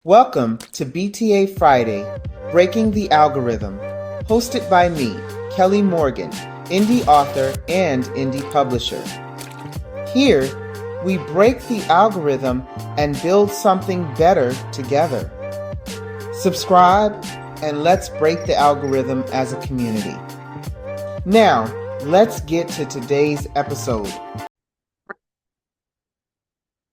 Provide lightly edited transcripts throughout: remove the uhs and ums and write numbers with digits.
Welcome to BTA Friday, Breaking the Algorithm, hosted by me, Kelly Morgan, indie author and indie publisher. Here, we break the algorithm and build something better together. Subscribe and let's break the algorithm as a community. Now, let's get to today's episode.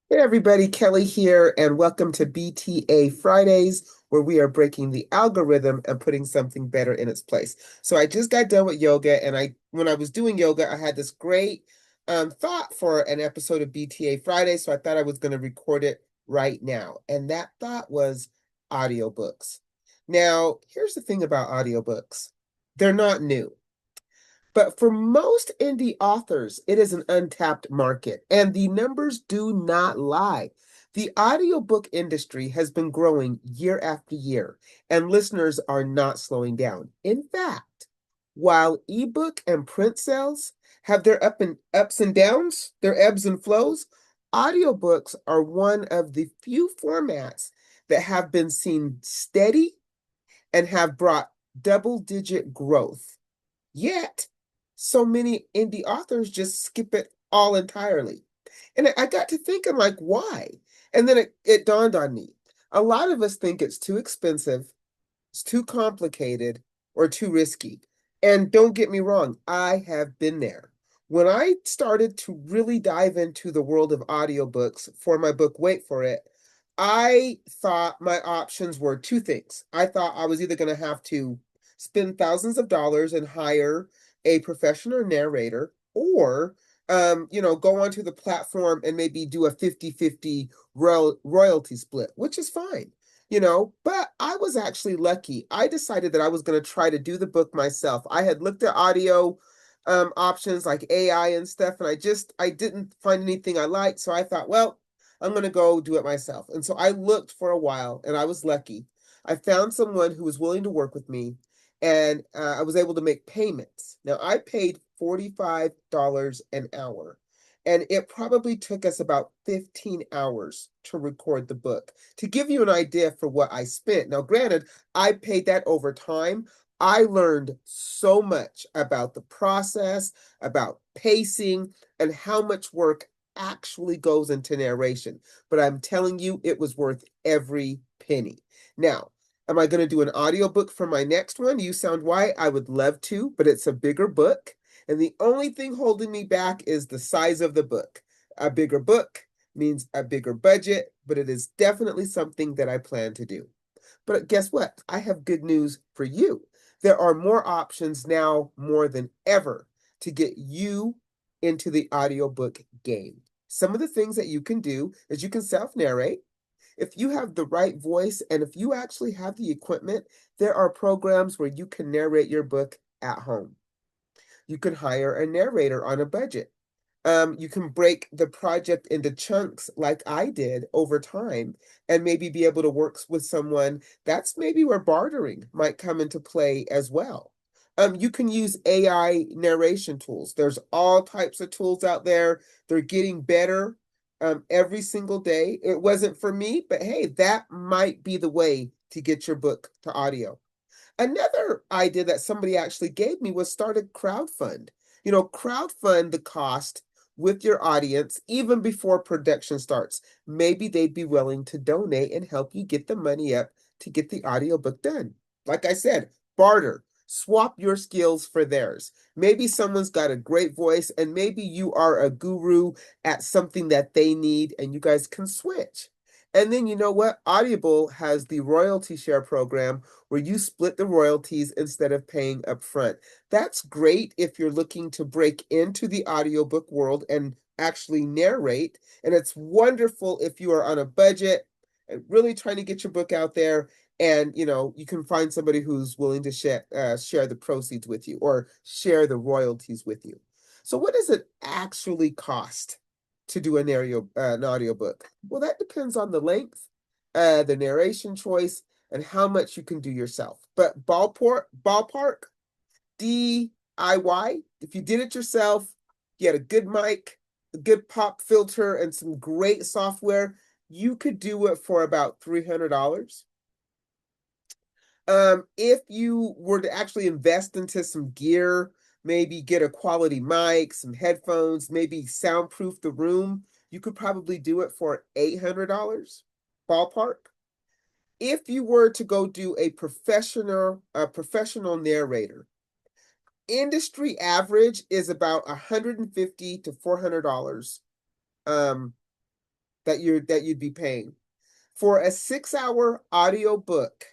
Hey everybody, Kelly here, and welcome to BTA Fridays, where we are breaking the algorithm and putting something better in its place. So I just got done with yoga, and when I was doing yoga, I had this great thought for an episode of BTA Friday, so I thought I was going to record it right now. And that thought was audiobooks. Now, here's the thing about audiobooks. They're not new. But for most indie authors, it is an untapped market, and the numbers do not lie. The audiobook industry has been growing year after year, and listeners are not slowing down. In fact, while ebook and print sales have their ups and downs, their ebbs and flows, audiobooks are one of the few formats that have been seen steady and have brought double-digit growth. Yet, so many indie authors just skip it all entirely. And I got to thinking, like, why? And then it dawned on me. A lot of us think it's too expensive, it's too complicated, or too risky. And don't get me wrong, I have been there. When I started to really dive into the world of audiobooks for my book, Wait for It, I thought my options were two things. I thought I was either going to have to spend thousands of dollars and hire a professional narrator, or go onto the platform and maybe do a 50-50 royalty split, which is fine. But I was actually lucky. I decided that I was going to try to do the book myself. I had looked at audio options like AI and stuff, and I didn't find anything I liked. So I thought, well, I'm going to go do it myself. And so I looked for a while, and I was lucky. I found someone who was willing to work with me, and I was able to make payments. Now, I paid $45 an hour, and it probably took us about 15 hours to record the book. To give you an idea for what I spent. Now, granted, I paid that over time. I learned so much about the process, about pacing, and how much work actually goes into narration. But I'm telling you, it was worth every penny. Now, am I going to do an audiobook for my next one? You Sound White? I would love to, but it's a bigger book. And the only thing holding me back is the size of the book. A bigger book means a bigger budget, but it is definitely something that I plan to do. But guess what? I have good news for you. There are more options now more than ever to get you into the audiobook game. Some of the things that you can do is you can self-narrate. If you have the right voice and if you actually have the equipment, there are programs where you can narrate your book at home. You can hire a narrator on a budget. You can break the project into chunks like I did over time and maybe be able to work with someone. That's maybe where bartering might come into play as well. You can use AI narration tools. There's all types of tools out there. They're getting better every single day. It wasn't for me, but hey, that might be the way to get your book to audio. Another idea that somebody actually gave me was start a crowdfund. Crowdfund the cost with your audience even before production starts. Maybe they'd be willing to donate and help you get the money up to get the audiobook done. Like I said, barter. Swap your skills for theirs. Maybe someone's got a great voice and maybe you are a guru at something that they need and you guys can switch. And then you know what? Audible has the royalty share program where you split the royalties instead of paying upfront. That's great if you're looking to break into the audiobook world and actually narrate. And it's wonderful if you are on a budget and really trying to get your book out there. And you can find somebody who's willing to share the proceeds with you or share the royalties with you. So what does it actually cost to do an audiobook? Well, that depends on the length, the narration choice, and how much you can do yourself. But ballpark, DIY, if you did it yourself, you had a good mic, a good pop filter, and some great software, you could do it for about $300. If you were to actually invest into some gear, maybe get a quality mic, some headphones, maybe soundproof the room, you could probably do it for $800 ballpark. If you were to go do a professional narrator, industry average is about $150 to $400 um that you'd be paying. For a 6-hour audio book,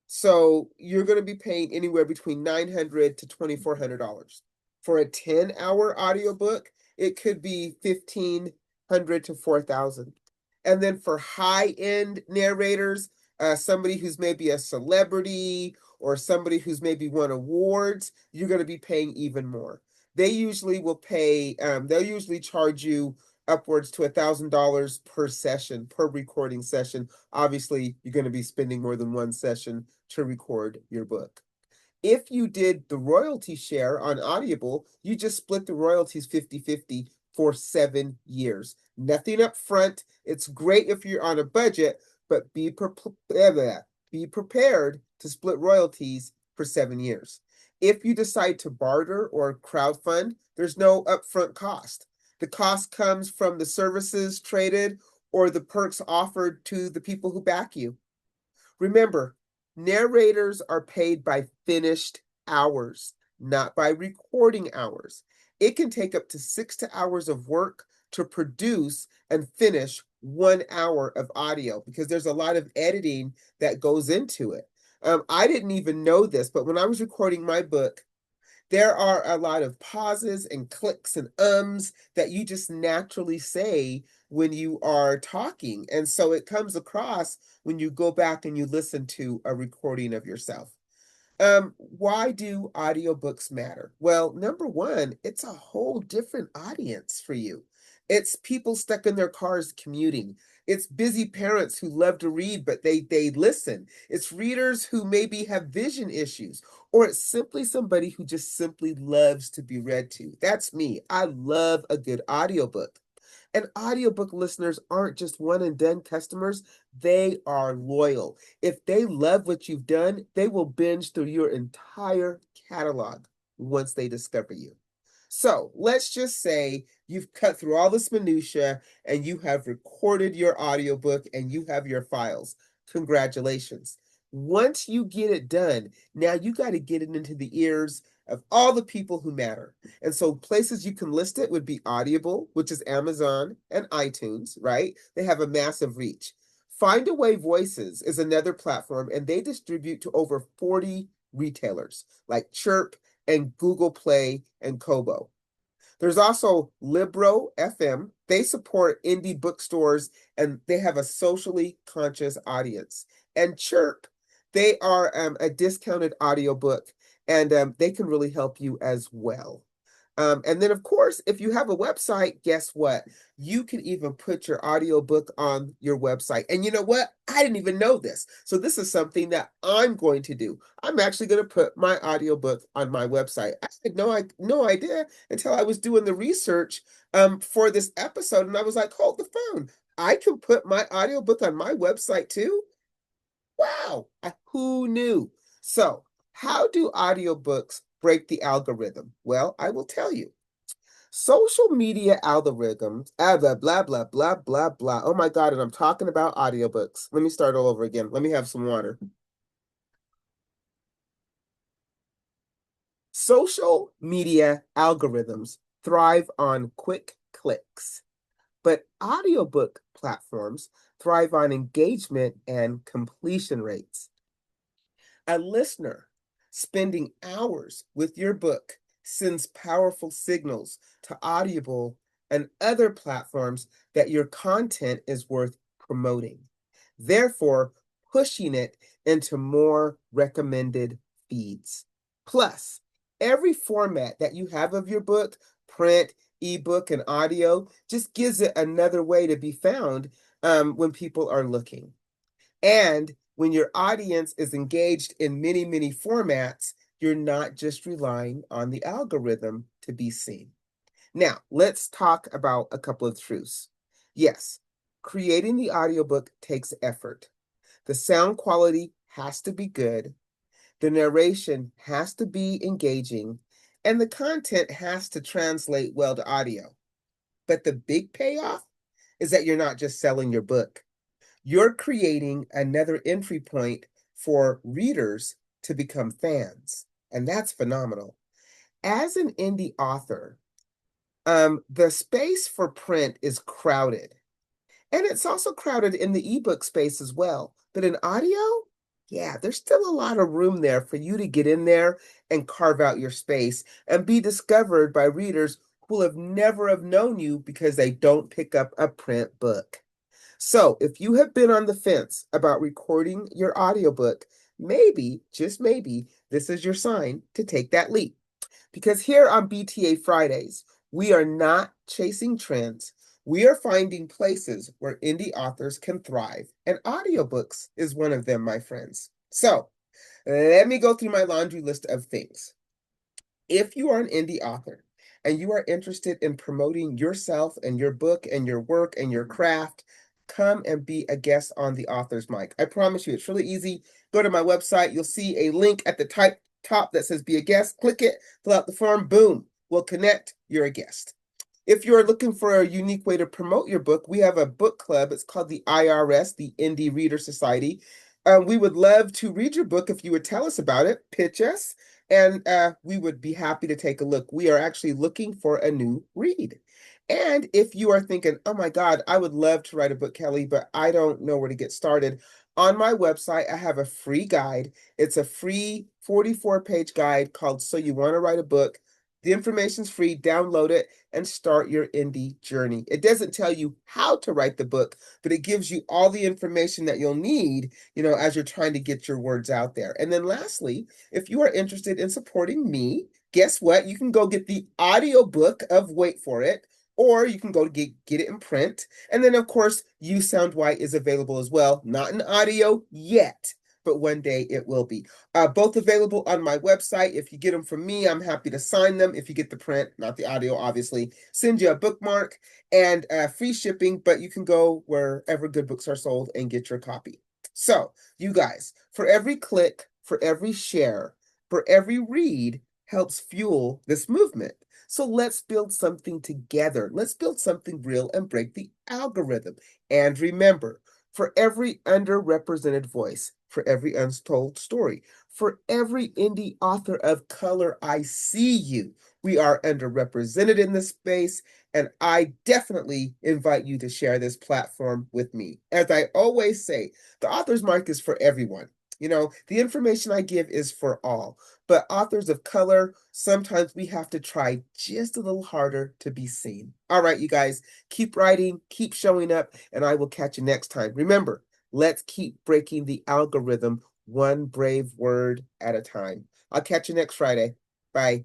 so you're going to be paying anywhere between $900 to $2,400. For a 10-hour audiobook, it could be $1,500 to $4,000. And then for high-end narrators, somebody who's maybe a celebrity or somebody who's maybe won awards, you're going to be paying even more. They'll usually charge you upwards to $1,000 per session, per recording session. Obviously, you're going to be spending more than one session to record your book. If you did the royalty share on Audible, you just split the royalties 50-50 for 7 years. Nothing up front. It's great if you're on a budget, but be prepared to split royalties for 7 years. If you decide to barter or crowdfund, there's no upfront cost. The cost comes from the services traded or the perks offered to the people who back you. Remember, narrators are paid by finished hours, not by recording hours. It can take up to 6 hours of work to produce and finish 1 hour of audio because there's a lot of editing that goes into it. I didn't even know this, but when I was recording my book, there are a lot of pauses and clicks and ums that you just naturally say when you are talking. And so it comes across when you go back and you listen to a recording of yourself. Why do audiobooks matter? Well, number one, it's a whole different audience for you. It's people stuck in their cars commuting. It's busy parents who love to read, but they listen. It's readers who maybe have vision issues, or it's simply somebody who just simply loves to be read to. That's me. I love a good audiobook. And audiobook listeners aren't just one and done customers, they are loyal. If they love what you've done, they will binge through your entire catalog once they discover you. So let's just say you've cut through all this minutia and you have recorded your audiobook and you have your files. Congratulations. Once you get it done, now you got to get it into the ears of all the people who matter. And so places you can list it would be Audible, which is Amazon and iTunes, right? They have a massive reach. Findaway Voices is another platform, and they distribute to over 40 retailers like Chirp and Google Play and Kobo. There's also Libro FM. They support indie bookstores and they have a socially conscious audience. And Chirp, they are a discounted audiobook and they can really help you as well. And then, of course, if you have a website, guess what? You can even put your audiobook on your website. And you know what? I didn't even know this. So this is something that I'm going to do. I'm actually going to put my audiobook on my website. I had no idea until I was doing the research for this episode. And I was like, hold the phone. I can put my audiobook on my website too? Wow, who knew? So, how do audiobooks break the algorithm? Well, I will tell you. Social media algorithms, blah, blah, blah, blah, blah, blah. Oh my God, and I'm talking about audiobooks. Let me start all over again. Let me have some water. Social media algorithms thrive on quick clicks, but audiobook platforms thrive on engagement and completion rates. A listener spending hours with your book sends powerful signals to Audible and other platforms that your content is worth promoting, therefore, pushing it into more recommended feeds. Plus, every format that you have of your book, print, ebook, and audio, just gives it another way to be found when people are looking. And when your audience is engaged in many, many formats, you're not just relying on the algorithm to be seen. Now, let's talk about a couple of truths. Yes, Creating the audiobook takes effort. The sound quality has to be good, the narration has to be engaging, and the content has to translate well to audio. But the big payoff is that you're not just selling your book. You're creating another entry point for readers to become fans, and that's phenomenal. As an indie author, the space for print is crowded, and it's also crowded in the ebook space as well. But in audio, yeah, there's still a lot of room there for you to get in there and carve out your space and be discovered by readers who will have never have known you because they don't pick up a print book. So, if you have been on the fence about recording your audiobook, maybe, just maybe, this is your sign to take that leap. Because here on BTA Fridays, we are not chasing trends. We are finding places where indie authors can thrive, and audiobooks is one of them, my friends. So, let me go through my laundry list of things. If you are an indie author and you are interested in promoting yourself and your book and your work and your craft, come and be a guest on the author's mic. I promise you, it's really easy. Go to my website. You'll see a link at the top that says be a guest. Click it, fill out the form. Boom. We'll connect. You're a guest. If you're looking for a unique way to promote your book, we have a book club. It's called the IRS, the Indie Reader Society. We would love to read your book if you would tell us about it, pitch us, and we would be happy to take a look. We are actually looking for a new read. And if you are thinking, oh my God, I would love to write a book, Kelly, but I don't know where to get started. On my website, I have a free guide. It's a free 44-page guide called So You Want to Write a Book. The information's free. Download it and start your indie journey. It doesn't tell you how to write the book, but it gives you all the information that you'll need, as you're trying to get your words out there. And then lastly, if you are interested in supporting me, guess what? You can go get the audiobook of Wait For It, or you can go get it in print. And then, of course, You Sound White is available as well. Not in audio yet, but one day it will be. Both available on my website. If you get them from me, I'm happy to sign them. If you get the print, not the audio, obviously, send you a bookmark and free shipping, but you can go wherever good books are sold and get your copy. So, you guys, for every click, for every share, for every read helps fuel this movement. So let's build something together. Let's build something real and break the algorithm. And remember, for every underrepresented voice, for every untold story, for every indie author of color, I see you. We are underrepresented in this space, and I definitely invite you to share this platform with me. As I always say, the author's mark is for everyone. The information I give is for all. But authors of color, sometimes we have to try just a little harder to be seen. All right, you guys, keep writing, keep showing up, and I will catch you next time. Remember, let's keep breaking the algorithm one brave word at a time. I'll catch you next Friday. Bye.